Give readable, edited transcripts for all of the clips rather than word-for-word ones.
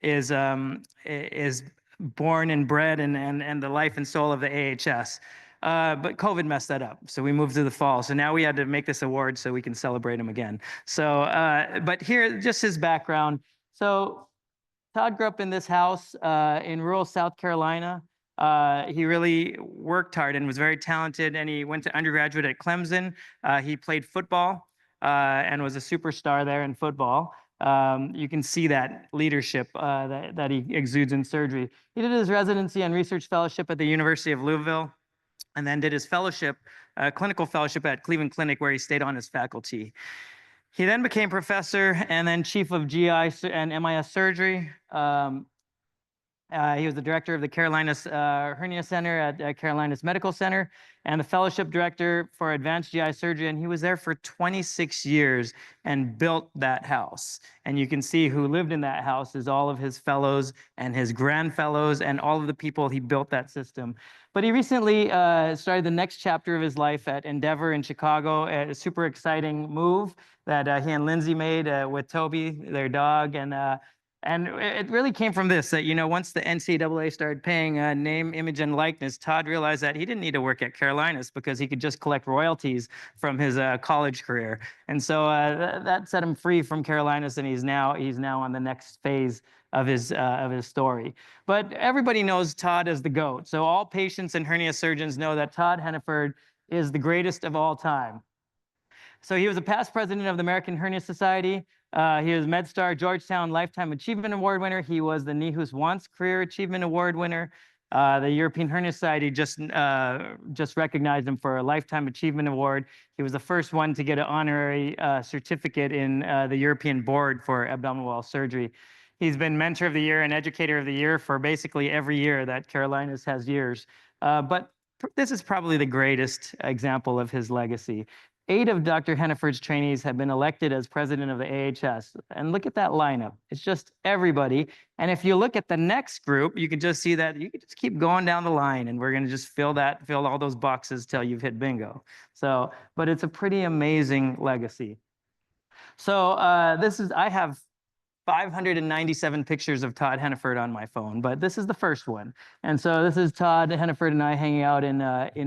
is born and bred and the life and soul of the AHS. But COVID messed that up, so we moved to the fall. So now we had to make this award so we can celebrate him again. So, but here, just his background. So Todd grew up in this house in rural South Carolina. He really worked hard and was very talented, and he went to undergraduate at Clemson. He played football and was a superstar there in football. You can see that leadership that he exudes in surgery. He did his residency and research fellowship at the University of Louisville, and then did his fellowship, clinical fellowship at Cleveland Clinic, where he stayed on as faculty. He then became professor and then chief of GI and MIS surgery. He was the director of the Carolinas Hernia Center at Carolinas Medical Center and the fellowship director for advanced GI surgery. And he was there for 26 years and built that house. And you can see who lived in that house is all of his fellows and his grand fellows and all of the people he built that system. But he recently started the next chapter of his life at Endeavor in Chicago, a super exciting move that he and Lindsay made with Toby, their dog. And it really came from this, that, once the NCAA started paying name, image, and likeness, Todd realized that he didn't need to work at Carolinas because he could just collect royalties from his college career. And so that set him free from Carolinas, and he's now on the next phase of his story. But everybody knows Todd as the GOAT. So all patients and hernia surgeons know that Todd Heniford is the greatest of all time. So he was a past president of the American Hernia Society. He was MedStar Georgetown Lifetime Achievement Award winner. He was the Nihus Wants Career Achievement Award winner. The European Hernia Society just recognized him for a Lifetime Achievement Award. He was the first one to get an honorary certificate in the European Board for Abdominal Wall Surgery. He's been Mentor of the Year and Educator of the Year for basically every year that Carolinas has years. But this is probably the greatest example of his legacy. 8 of Dr. Heniford's trainees have been elected as president of the AHS. And look at that lineup. It's just everybody. And if you look at the next group, you can just see that you can just keep going down the line, and we're going to just fill all those boxes till you've hit bingo. So, but it's a pretty amazing legacy. So I have 597 pictures of Todd Heniford on my phone, but this is the first one. And so this is Todd Heniford and I hanging out in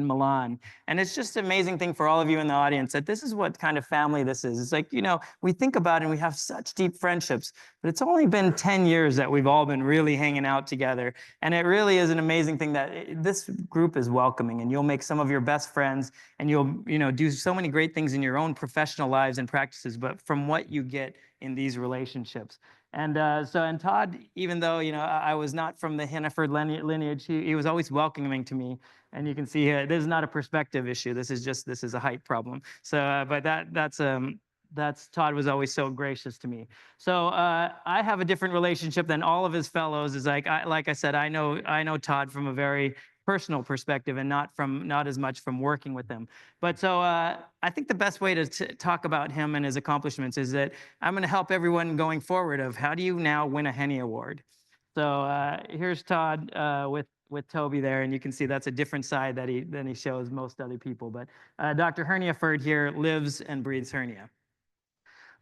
Milan. And it's just an amazing thing for all of you in the audience that this is what kind of family this is. It's like, we think about it and we have such deep friendships, but it's only been 10 years that we've all been really hanging out together. And it really is an amazing thing that this group is welcoming, and you'll make some of your best friends, and you'll, do so many great things in your own professional lives and practices, but from what you get in these relationships. And Todd, even though, I was not from the Heniford lineage, he was always welcoming to me. And you can see here, this is not a perspective issue. This is a height problem. So, but that's Todd was always so gracious to me. So I have a different relationship than all of his fellows. Is like I said, I know Todd from a very personal perspective and not as much from working with him. But so I think the best way to talk about him and his accomplishments is that I'm going to help everyone going forward of how do you now win a Henny Award. So here's Todd with Toby there, and you can see that's a different side than he shows most other people. But Dr. Herniaford here lives and breathes hernia.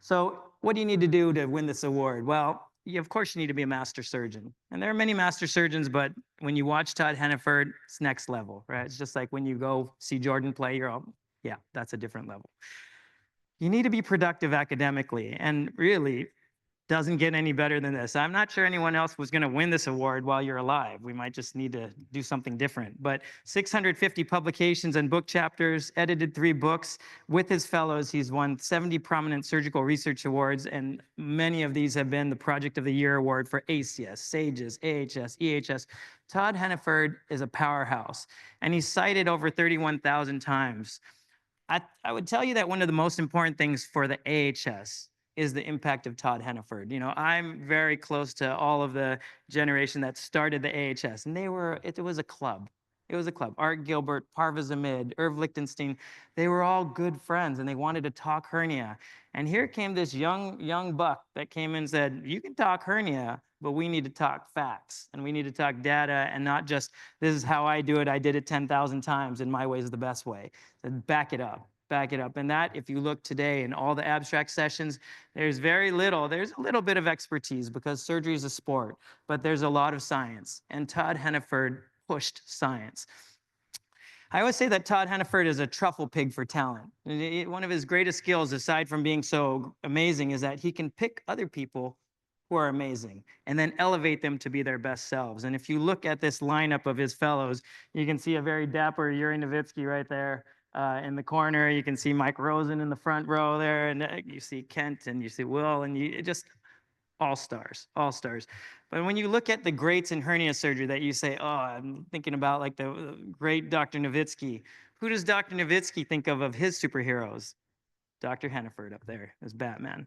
So what do you need to do to win this award? Well, of course you need to be a master surgeon. And there are many master surgeons, but when you watch Todd Heniford, it's next level, right? It's just like when you go see Jordan play, you're all, yeah, that's a different level. You need to be productive academically, and really doesn't get any better than this. I'm not sure anyone else was going to win this award while you're alive. We might just need to do something different. But 650 publications and book chapters, edited 3 books. With his fellows, he's won 70 prominent surgical research awards, and many of these have been the Project of the Year award for ACS, SAGES, AHS, EHS. Todd Heniford is a powerhouse, and he's cited over 31,000 times. I would tell you that one of the most important things for the AHS is the impact of Todd Heniford. I'm very close to all of the generation that started the AHS, and it was a club. It was a club. Art Gilbert, Parvez Ahmed, Irv Lichtenstein, they were all good friends, and they wanted to talk hernia. And here came this young buck that came in and said, you can talk hernia, but we need to talk facts, and we need to talk data, and not just, this is how I do it, I did it 10,000 times, and my way is the best way. So back it up. back it up. And that, if you look today in all the abstract sessions, there's a little bit of expertise because surgery is a sport, but there's a lot of science. And Todd Heniford pushed science. I always say that Todd Heniford is a truffle pig for talent. One of his greatest skills, aside from being so amazing, is that he can pick other people who are amazing and then elevate them to be their best selves. And if you look at this lineup of his fellows, you can see a very dapper Yuri Nowitzki right there in the corner. You can see Mike Rosen in the front row there, and you see Kent and you see Will, and you just all stars, all stars. But when you look at the greats in hernia surgery that you say, oh, I'm thinking about like the great Dr. Nowitzki. Who does Dr. Nowitzki think of his superheroes? Dr. Heniford up there as Batman.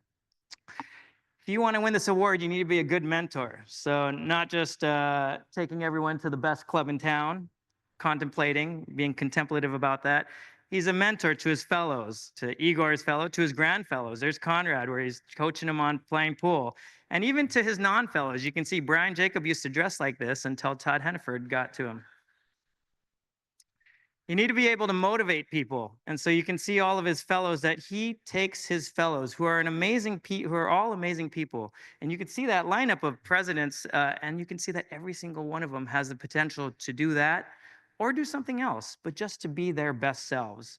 If you want to win this award, you need to be a good mentor. So not just taking everyone to the best club in town, contemplating, being contemplative about that. He's a mentor to his fellows, to Igor's fellow, to his grand fellows. There's Conrad, where he's coaching him on playing pool. And even to his non-fellows. You can see Brian Jacob used to dress like this until Todd Heniford got to him. You need to be able to motivate people. And so you can see all of his fellows that he takes his fellows who are all amazing people. And you can see that lineup of presidents, and you can see that every single one of them has the potential to do that or do something else, but just to be their best selves.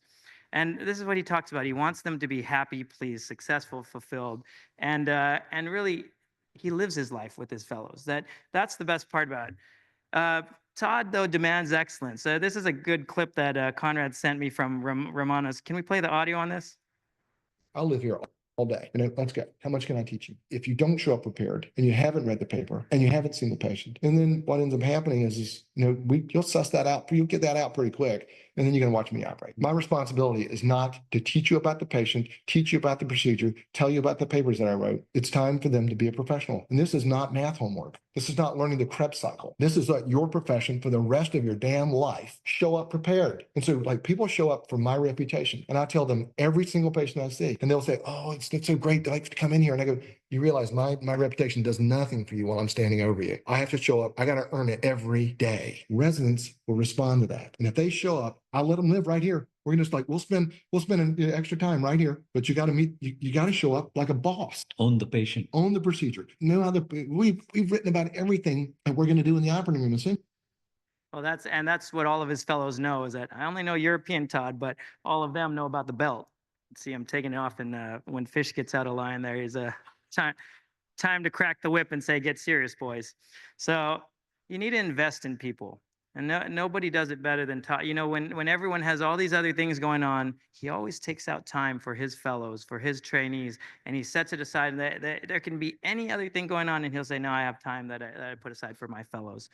And this is what he talks about. He wants them to be happy, pleased, successful, fulfilled. And really, he lives his life with his fellows. That's the best part about it. Todd, though, demands excellence. This is a good clip that Conrad sent me from Romanos. Can we play the audio on this? I'll live here all day. Let's go. How much can I teach you? If you don't show up prepared and you haven't read the paper and you haven't seen the patient, and then what ends up happening is you'll suss that out. You'll get that out pretty quick, and then you're going to watch me operate. My responsibility is not to teach you about the patient, teach you about the procedure, tell you about the papers that I wrote. It's time for them to be a professional. And this is not math homework. This is not learning the Krebs cycle. This is your profession for the rest of your damn life. Show up prepared. And so people show up for my reputation, and I tell them every single patient I see, and they'll say, oh, it's so great to come in here. And I go, you realize my reputation does nothing for you while I'm standing over you. I have to show up. I got to earn it every day. Residents will respond to that. And if they show up, I'll let them live right here. We're just we'll spend an extra time right here, but you got to you got to show up like a boss. Own the patient. Own the procedure. We've written about everything that we're going to do in the operating room. Well, that's what all of his fellows know, is that I only know European Todd, but all of them know about the belt. See him taking it off, and when Fish gets out of line there, he's time to crack the whip and say, get serious, boys. So you need to invest in people. And nobody does it better than Todd. When everyone has all these other things going on, he always takes out time for his fellows, for his trainees, and he sets it aside. And there can be any other thing going on, and he'll say, no, I have time that I put aside for my fellows.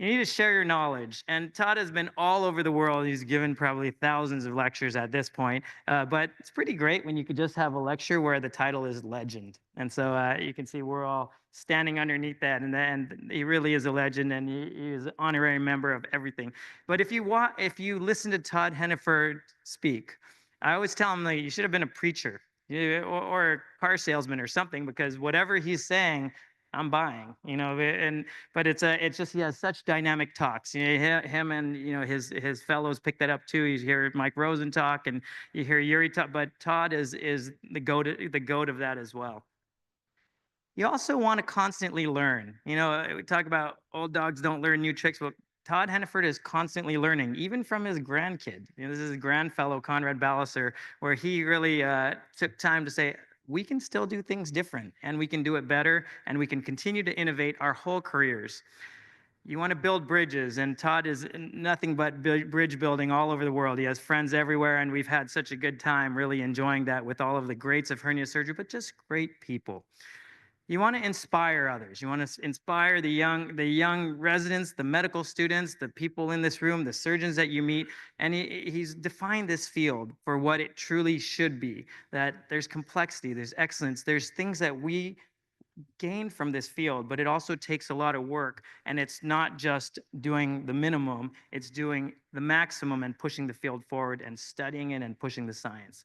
You need to share your knowledge. And Todd has been all over the world. He's given probably thousands of lectures at this point. But it's pretty great when you could just have a lecture where the title is legend. And so you can see we're all standing underneath that. And he really is a legend, and he is an honorary member of everything. But if you listen to Todd Heniford speak, I always tell him you should have been a preacher or a car salesman or something, because whatever he's saying, I'm buying, but it's just, he has such dynamic talks. Him and his fellows pick that up too. You hear Mike Rosen talk, and you hear Yuri talk, but Todd is the goat of that as well. You also want to constantly learn. We talk about old dogs don't learn new tricks, but Todd Heniford is constantly learning, even from his grandkid. This is his grand fellow, Conrad Balliser, where he really took time to say, we can still do things different, and we can do it better, and we can continue to innovate our whole careers. You want to build bridges, and Todd is nothing but bridge building all over the world. He has friends everywhere, and we've had such a good time really enjoying that with all of the greats of hernia surgery, but just great people. You want to inspire others. You want to inspire the young residents, the medical students, the people in this room, the surgeons that you meet. And he's defined this field for what it truly should be, that there's complexity, there's excellence, there's things that we gain from this field, but it also takes a lot of work. And it's not just doing the minimum, it's doing the maximum and pushing the field forward and studying it and pushing the science.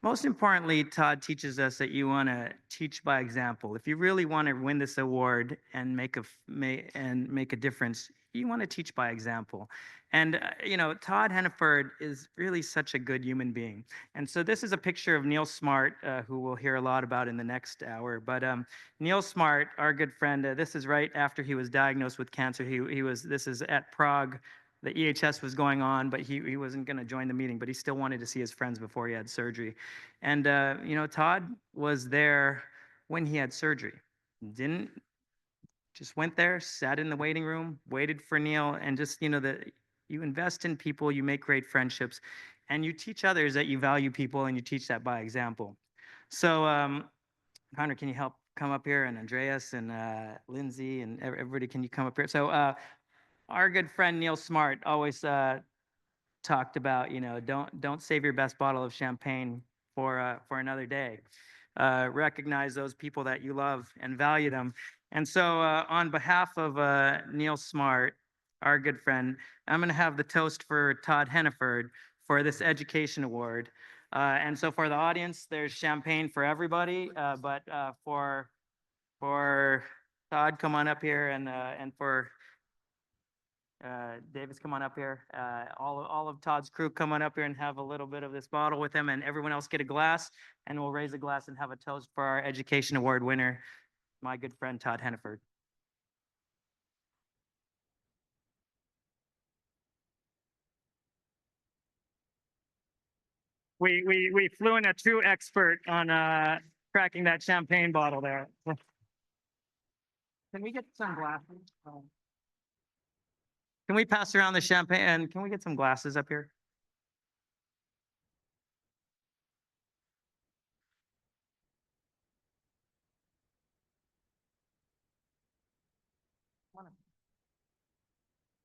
Most importantly, Todd teaches us that you want to teach by example. If you really want to win this award and make a difference, you want to teach by example. And Todd Heniford is really such a good human being. And so this is a picture of Neil Smart, who we'll hear a lot about in the next hour. But Neil Smart, our good friend, this is right after he was diagnosed with cancer. This is at Prague. The EHS was going on, but he wasn't going to join the meeting, but he still wanted to see his friends before he had surgery. And, Todd was there when he had surgery. Just went there, sat in the waiting room, waited for Neil, and just, that you invest in people, you make great friendships, and you teach others that you value people, and you teach that by example. So, Connor, can you help come up here? And Andreas and Lindsay and everybody, can you come up here? So, our good friend Neil Smart always talked about, don't save your best bottle of champagne for another day. Recognize those people that you love and value them. And so, on behalf of Neil Smart, our good friend, I'm going to have the toast for Todd Heniford for this education award. And so, for the audience, there's champagne for everybody, but for Todd, come on up here, and for Davis, come on up here. All of Todd's crew, come on up here and have a little bit of this bottle with him, and everyone else get a glass, and we'll raise a glass and have a toast for our Education Award winner, my good friend Todd Heniford. We flew in a true expert on cracking that champagne bottle there. Can we get some glasses? Can we pass around the champagne, and can we get some glasses up here?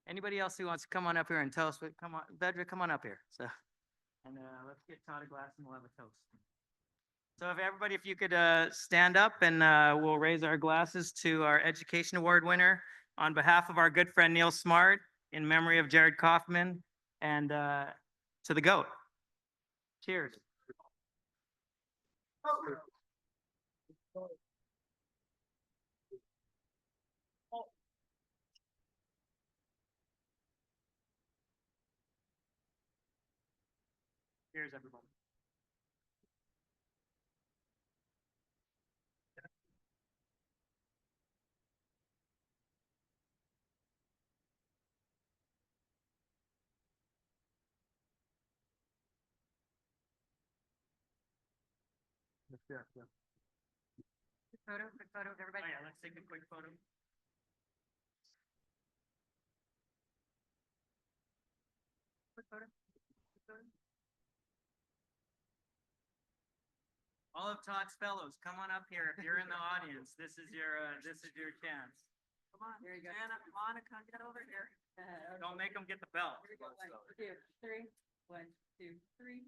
Anybody else who wants to come on up here and tell us what, come on, Vedra, come on up here. So, and let's get Todd a glass and we'll have a toast. So if you could stand up, and we'll raise our glasses to our Education Award winner on behalf of our good friend Neil Smart, in memory of Jared Kaufman, and to the GOAT. Cheers. Cheers, everybody. Yeah. Quick photo of everybody. Oh, yeah, let's take a quick photo. Quick photo. Quick photo. All of Todd's fellows, come on up here. If you're in the audience, this is your chance. Come on, there you go. Anna, Monica, get over here. Don't make them get the belt. 1, 2, 3. 1, 2, 3.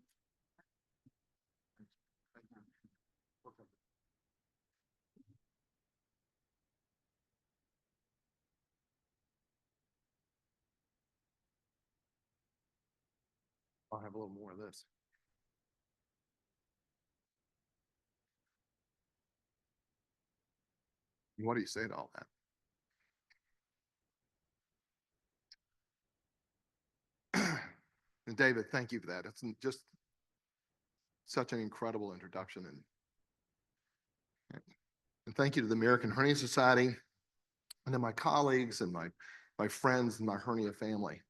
I'll have a little more of this. What do you say to all that? And David, thank you for that. It's just such an incredible introduction. And thank you to the American Hernia Society, and to my colleagues and my friends and my hernia family.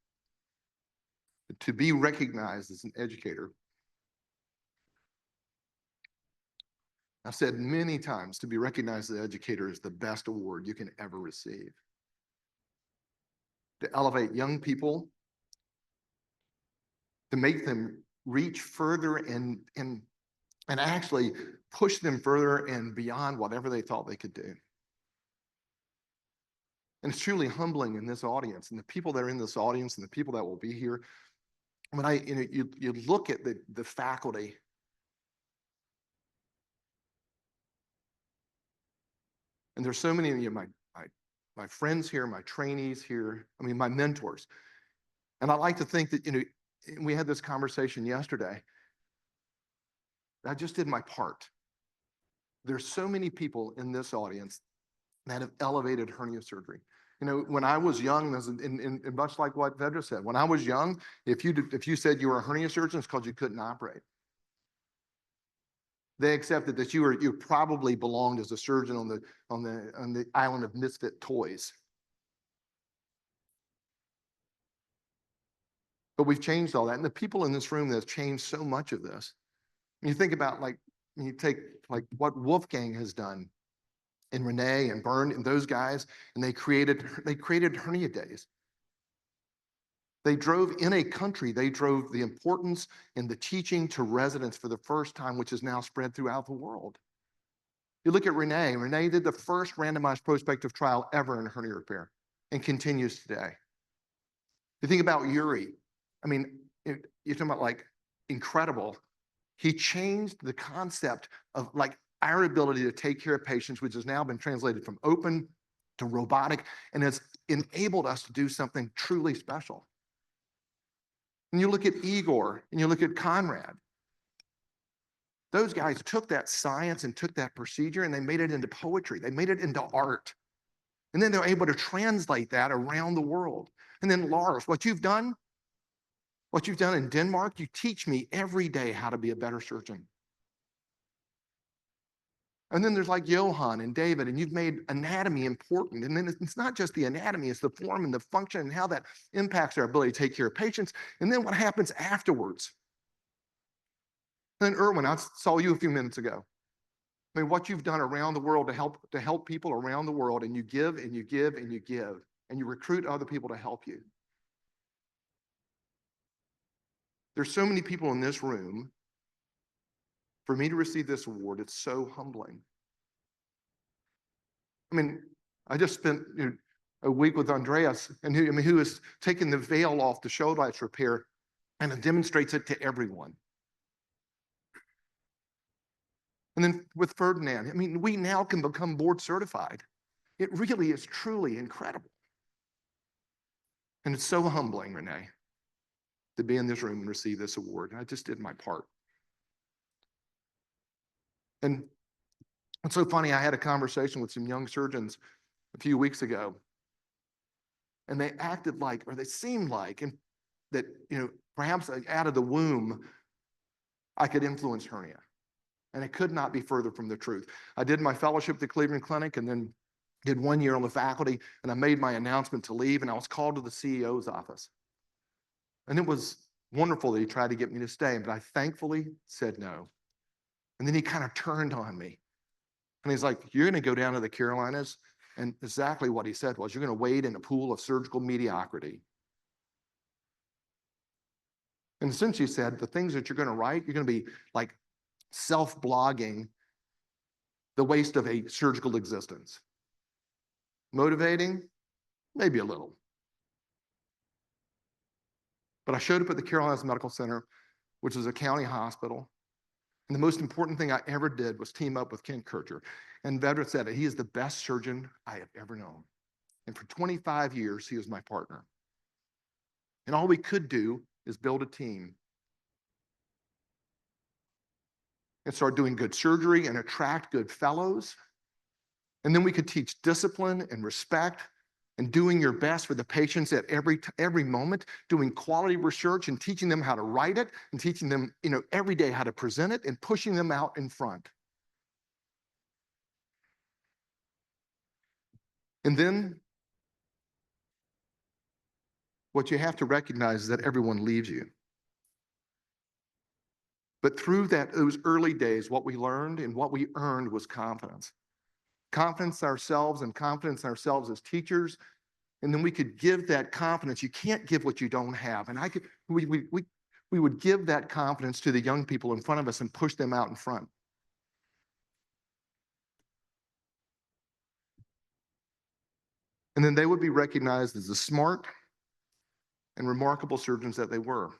To be recognized as an educator, I've said many times, to be recognized as an educator is the best award you can ever receive. To elevate young people, to make them reach further and actually push them further and beyond whatever they thought they could do. And it's truly humbling in this audience, and the people that are in this audience and the people that will be here. When you look at the faculty, and there's so many of you, my friends here, my trainees here, I mean, my mentors. And I like to think that, we had this conversation yesterday. I just did my part. There's so many people in this audience that have elevated hernia surgery. You know, when I was young, and much like what Vedra said, when I was young, if you said you were a hernia surgeon, it's because you couldn't operate. They accepted that you probably belonged as a surgeon on the island of misfit toys. But we've changed all that, and the people in this room that have changed so much of this. When you think about you take like what Wolfgang has done, and Renee and Bern and those guys, and they created hernia days. They drove in a country, they drove the importance and the teaching to residents for the first time, which is now spread throughout the world. You look at Renee. Renee did the first randomized prospective trial ever in hernia repair and continues today. You think about Yuri. I mean, you're talking about like incredible. He changed the concept of like our ability to take care of patients, which has now been translated from open to robotic and has enabled us to do something truly special. And you look at Igor and you look at Conrad. Those guys took that science and took that procedure and they made it into poetry. They made it into art. And then they're able to translate that around the world. And then Lars, what you've done in Denmark, you teach me every day how to be a better surgeon. And then there's like Johan and David, and you've made anatomy important. And then it's not just the anatomy, it's the form and the function and how that impacts our ability to take care of patients. And then what happens afterwards. And then Erwin, I saw you a few minutes ago. I mean, what you've done around the world to help people around the world, and you give and you give and you give, and you recruit other people to help you. There's so many people in this room. For me to receive this award, it's so humbling. I mean, I just spent a week with Andreas, and who has taken the veil off the shoulder lights repair and it demonstrates it to everyone. And then with Ferdinand, I mean, we now can become board certified. It really is truly incredible. And it's so humbling, Renee, to be in this room and receive this award. I just did my part. And it's so funny, I had a conversation with some young surgeons a few weeks ago, and they acted like, or they seemed like, and that, perhaps out of the womb, I could influence hernia. And it could not be further from the truth. I did my fellowship at the Cleveland Clinic and then did 1 year on the faculty, and I made my announcement to leave, and I was called to the CEO's office. And it was wonderful that he tried to get me to stay, but I thankfully said no. And then he kind of turned on me. And he's like, you're going to go down to the Carolinas. And exactly what he said was, you're going to wade in a pool of surgical mediocrity. And essentially said, the things that you're going to write, you're going to be like self-blogging the waste of a surgical existence. Motivating? Maybe a little. But I showed up at the Carolinas Medical Center, which is a county hospital. And the most important thing I ever did was team up with Ken Kircher. And Vedra said it, he is the best surgeon I have ever known. And for 25 years, he was my partner. And all we could do is build a team and start doing good surgery and attract good fellows. And then we could teach discipline and respect and doing your best for the patients at every moment, doing quality research and teaching them how to write it and teaching them, every day how to present it and pushing them out in front. And then what you have to recognize is that everyone leaves you. But through those early days, what we learned and what we earned was confidence. Confidence in ourselves and confidence in ourselves as teachers. And then we could give that confidence. You can't give what you don't have. And we would give that confidence to the young people in front of us and push them out in front. And then they would be recognized as the smart and remarkable surgeons that they were.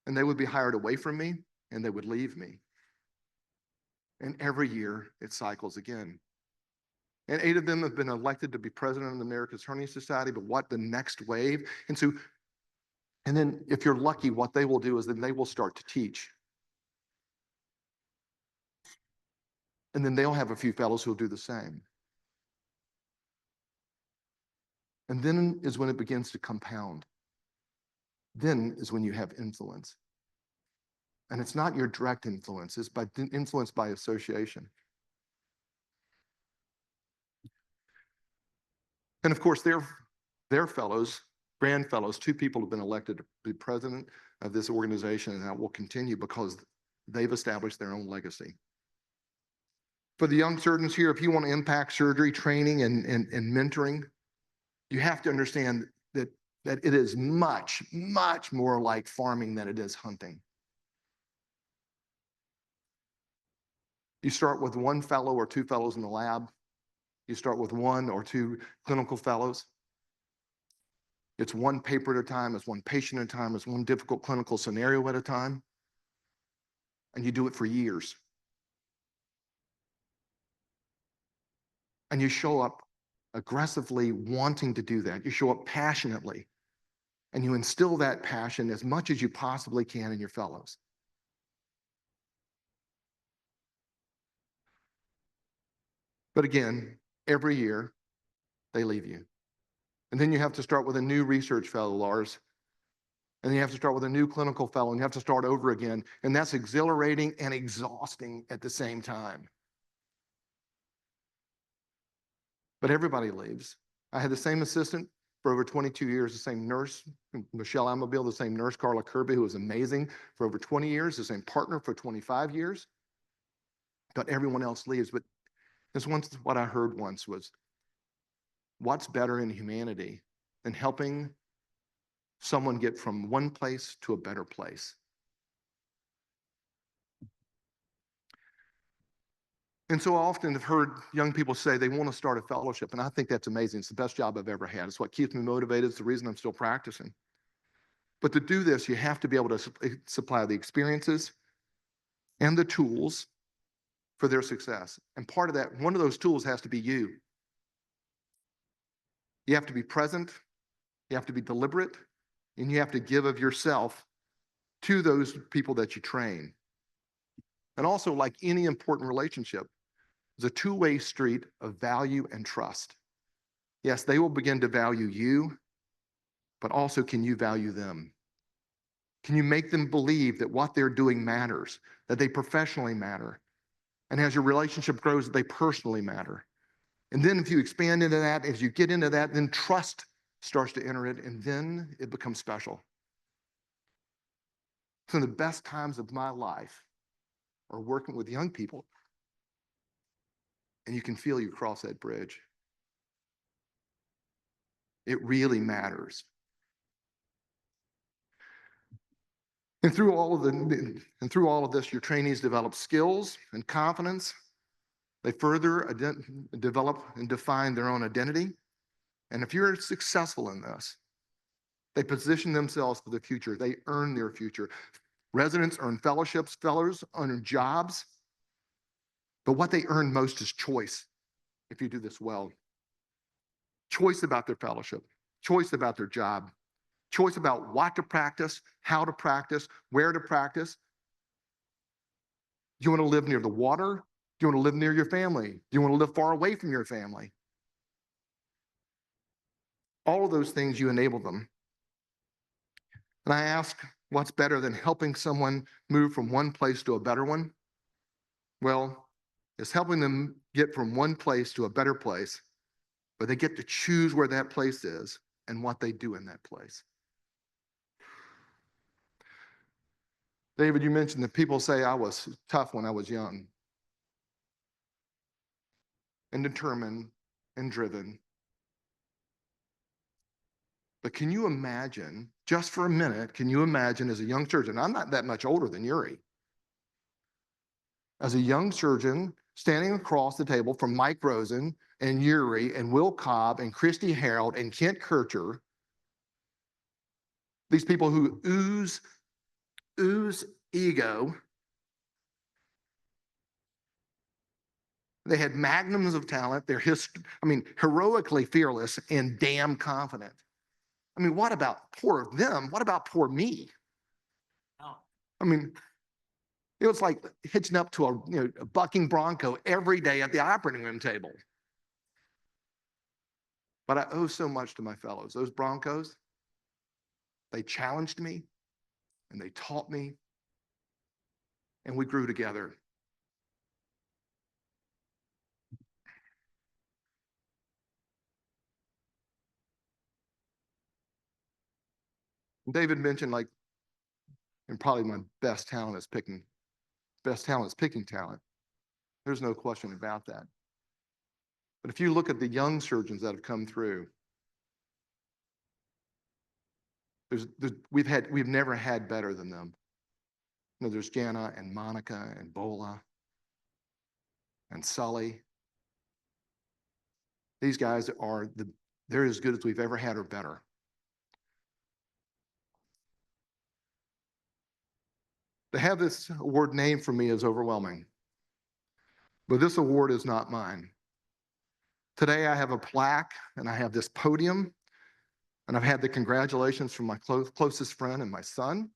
And they would be hired away from me, and they would leave me. And every year, it cycles again. And 8 of them have been elected to be president of the American Hernia Society, but what the next wave? And then if you're lucky, what they will do is then they will start to teach. And then they'll have a few fellows who'll do the same. And then is when it begins to compound. Then is when you have influence. And it's not your direct influence, it's influence by association. And of course, their fellows, grand fellows, 2 people have been elected to be president of this organization, and that will continue because they've established their own legacy. For the young surgeons here, if you want to impact surgery training and mentoring, you have to understand that it is much, much more like farming than it is hunting. You start with 1 fellow or 2 fellows in the lab. You start with 1 or 2 clinical fellows. It's 1 paper at a time, it's 1 patient at a time, it's 1 difficult clinical scenario at a time. And you do it for years. And you show up aggressively wanting to do that. You show up passionately. And you instill that passion as much as you possibly can in your fellows. But again, every year, they leave you. And then you have to start with a new research fellow, Lars. And then you have to start with a new clinical fellow, and you have to start over again. And that's exhilarating and exhausting at the same time. But everybody leaves. I had the same assistant for over 22 years, the same nurse, Michelle Amabile, the same nurse, Carla Kirby, who was amazing for over 20 years, the same partner for 25 years. But everyone else leaves. But this once, what I heard once was, what's better in humanity than helping someone get from one place to a better place? And so I often have heard young people say they want to start a fellowship, and I think that's amazing. It's the best job I've ever had. It's what keeps me motivated. It's the reason I'm still practicing. But to do this, you have to be able to supply the experiences and the tools for their success. And part of that, one of those tools has to be you. You have to be present, you have to be deliberate, and you have to give of yourself to those people that you train. And also, like any important relationship, it's a two-way street of value and trust. Yes, they will begin to value you, but also can you value them? Can you make them believe that what they're doing matters, that they professionally matter? And as your relationship grows, they personally matter. And then if you expand into that, as you get into that, then trust starts to enter it, and then it becomes special. Some of the best times of my life are working with young people, and you can feel you cross that bridge. It really matters. And through all of this, your trainees develop skills and confidence. They further develop and define their own identity. And if you're successful in this, they position themselves for the future. They earn their future. Residents earn fellowships, fellows earn jobs. But what they earn most is choice, if you do this well. Choice about their fellowship, choice about their job, choice about what to practice, how to practice, where to practice. Do you want to live near the water? Do you want to live near your family? Do you want to live far away from your family? All of those things, you enable them. And I ask, what's better than helping someone move from one place to a better one? Well, it's helping them get from one place to a better place, but they get to choose where that place is and what they do in that place. David, you mentioned that people say I was tough when I was young and determined and driven. But can you imagine, just for a minute, can you imagine as a young surgeon, I'm not that much older than Yuri, as a young surgeon standing across the table from Mike Rosen and Yuri and Will Cobb and Christy Harold and Kent Kircher, these people who ooze ego. They had magnums of talent. They're heroically fearless and damn confident. I mean, what about poor them? What about poor me? Oh. I mean, It was like hitching up to a bucking bronco every day at the operating room table. But I owe so much to my fellows. Those Broncos, they challenged me and they taught me, and we grew together. David mentioned, like, and probably my best talent is picking talent. There's no question about that. But if you look at the young surgeons that have come through, we've never had better than them. There's Jana and Monica and Bola and Sully. These guys they're as good as we've ever had or better. To have this award named for me is overwhelming, but this award is not mine. Today I have a plaque and I have this podium, and I've had the congratulations from my closest friend and my son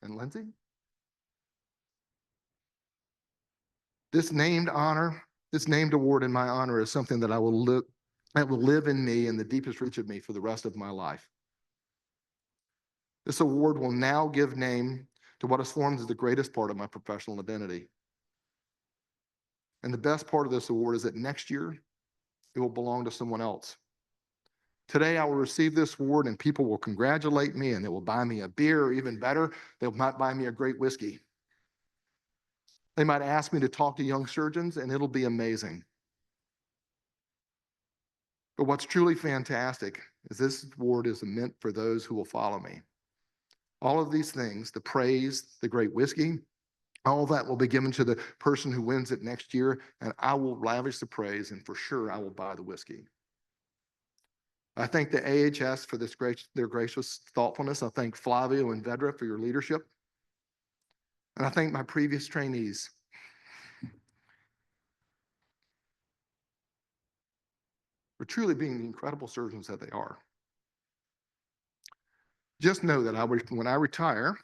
and Lindsay. This named award in my honor is something that will live in me in the deepest reach of me for the rest of my life. This award will now give name to what has formed as the greatest part of my professional identity. And the best part of this award is that next year, it will belong to someone else. Today, I will receive this award and people will congratulate me and they will buy me a beer, or even better, they might buy me a great whiskey. They might ask me to talk to young surgeons and it'll be amazing. But what's truly fantastic is this award is meant for those who will follow me. All of these things, the praise, the great whiskey, all that will be given to the person who wins it next year, and I will lavish the praise, and for sure I will buy the whiskey. I thank the AHS for their gracious thoughtfulness. I thank Flavio and Vedra for your leadership. And I thank my previous trainees. For truly being the incredible surgeons that they are. Just know that when I retire,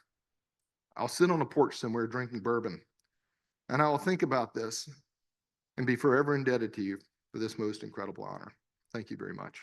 I'll sit on a porch somewhere drinking bourbon, and I will think about this and be forever indebted to you for this most incredible honor. Thank you very much.